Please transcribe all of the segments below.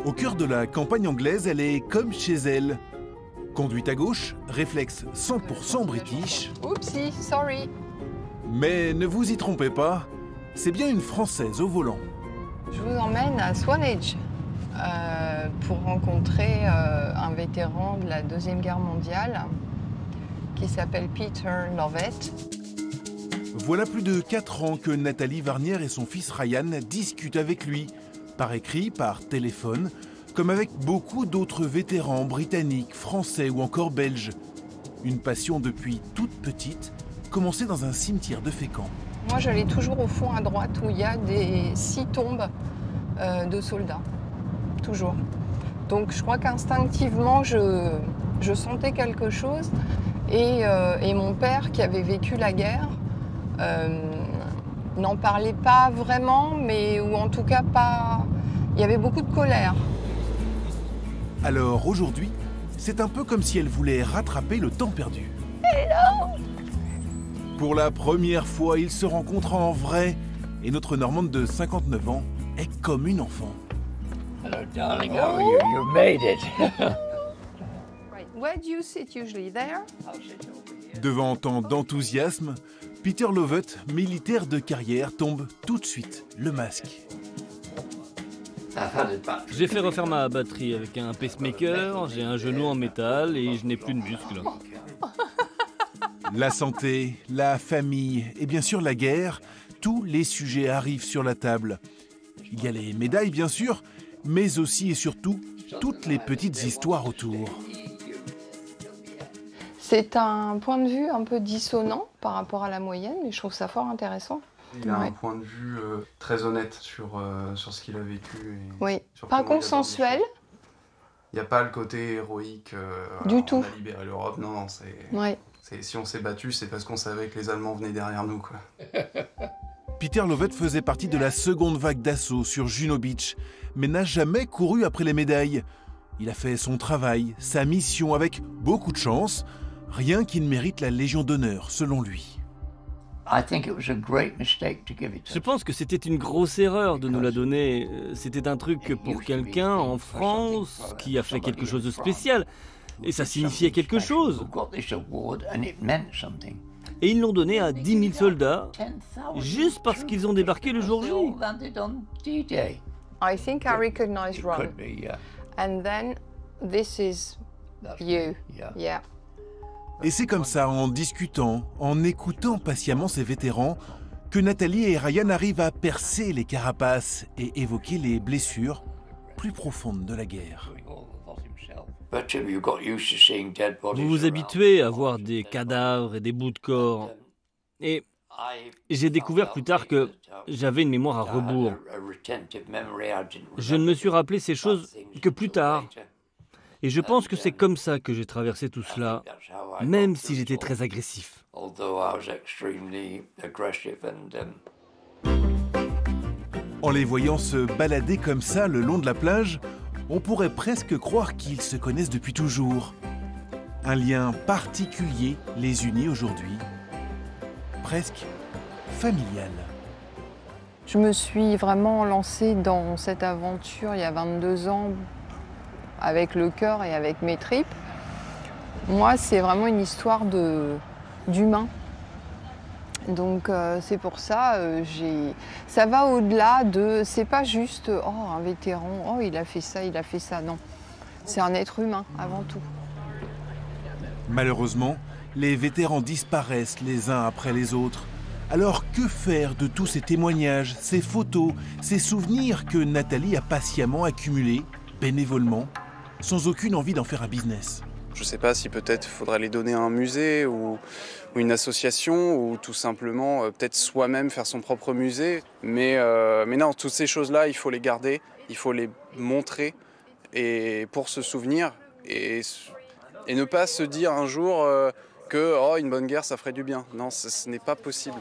Au cœur de la campagne anglaise, elle est comme chez elle. Conduite à gauche, réflexe 100% british. Oupsie, sorry. Mais ne vous y trompez pas, c'est bien une Française au volant. Je vous emmène à Swanage pour rencontrer un vétéran de la Deuxième Guerre mondiale qui s'appelle Peter Lovett. Voilà plus de 4 ans que Nathalie Varnière et son fils Ryan discutent avec lui, par écrit, par téléphone, comme avec beaucoup d'autres vétérans britanniques, français ou encore belges. Une passion depuis toute petite, commencée dans un cimetière de Fécamp. Moi, j'allais toujours au fond à droite où il y a des 6 tombes de soldats. Toujours. Donc je crois qu'instinctivement, je sentais quelque chose. Et mon père, qui avait vécu la guerre, n'en parlait pas vraiment, mais ou en tout cas pas... Il y avait beaucoup de colère. Alors aujourd'hui, c'est un peu comme si elle voulait rattraper le temps perdu. Hello. Pour la première fois, ils se rencontrent en vrai. Et notre Normande de 59 ans est comme une enfant. Hello, darling. How are you? You made it. Right. Where do you sit usually? There? Devant tant d'enthousiasme, Peter Lovett, militaire de carrière, tombe tout de suite le masque. J'ai fait refaire ma batterie avec un pacemaker, j'ai un genou en métal et je n'ai plus de muscles. La santé, la famille et bien sûr la guerre, tous les sujets arrivent sur la table. Il y a les médailles bien sûr, mais aussi et surtout toutes les petites histoires autour. C'est un point de vue un peu dissonant par rapport à la moyenne, mais je trouve ça fort intéressant. Il a un point de vue très honnête sur ce qu'il a vécu. Et oui, sur pas comment il aborde consensuel. les choses. Il n'y a pas le côté héroïque, Du tout. on a libéré l'Europe, non, si on s'est battu, c'est parce qu'on savait que les Allemands venaient derrière nous, quoi. Peter Lovett faisait partie de la seconde vague d'assaut sur Juno Beach, mais n'a jamais couru après les médailles. Il a fait son travail, sa mission avec beaucoup de chance, rien qui ne mérite la Légion d'honneur, selon lui. Je pense que c'était une grosse erreur de nous la donner. C'était un truc pour quelqu'un en France qui a fait quelque chose de spécial. Et ça signifiait quelque chose. Et ils l'ont donné à 10 000 soldats, juste parce qu'ils ont débarqué le jour J. I think I recognize Ron. And then this is you. Yeah. Et c'est comme ça, en discutant, en écoutant patiemment ces vétérans, que Nathalie et Ryan arrivent à percer les carapaces et évoquer les blessures plus profondes de la guerre. Vous vous habituez à voir des cadavres et des bouts de corps. Et j'ai découvert plus tard que j'avais une mémoire à rebours. Je ne me suis rappelé ces choses que plus tard. Et je pense que c'est comme ça que j'ai traversé tout cela, même si j'étais très agressif. En les voyant se balader comme ça le long de la plage, on pourrait presque croire qu'ils se connaissent depuis toujours. Un lien particulier les unit aujourd'hui, presque familial. Je me suis vraiment lancée dans cette aventure il y a 22 ans avec le cœur et avec mes tripes. Moi, c'est vraiment une histoire d'humain. Donc c'est pour ça, ça va au-delà de... C'est pas juste, oh, un vétéran, oh, il a fait ça, non. C'est un être humain, avant tout. Malheureusement, les vétérans disparaissent les uns après les autres. Alors que faire de tous ces témoignages, ces photos, ces souvenirs que Nathalie a patiemment accumulés, bénévolement, sans aucune envie d'en faire un business? Je sais pas si peut-être faudrait les donner à un musée ou une association ou tout simplement peut-être soi-même faire son propre musée. Mais non, toutes ces choses-là, il faut les garder, il faut les montrer et pour se souvenir et ne pas se dire un jour que oh, une bonne guerre, ça ferait du bien. Non, ce n'est pas possible.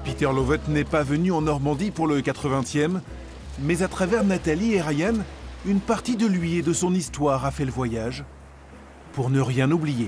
Peter Lovett n'est pas venu en Normandie pour le 80e, mais à travers Nathalie et Ryan, une partie de lui et de son histoire a fait le voyage pour ne rien oublier.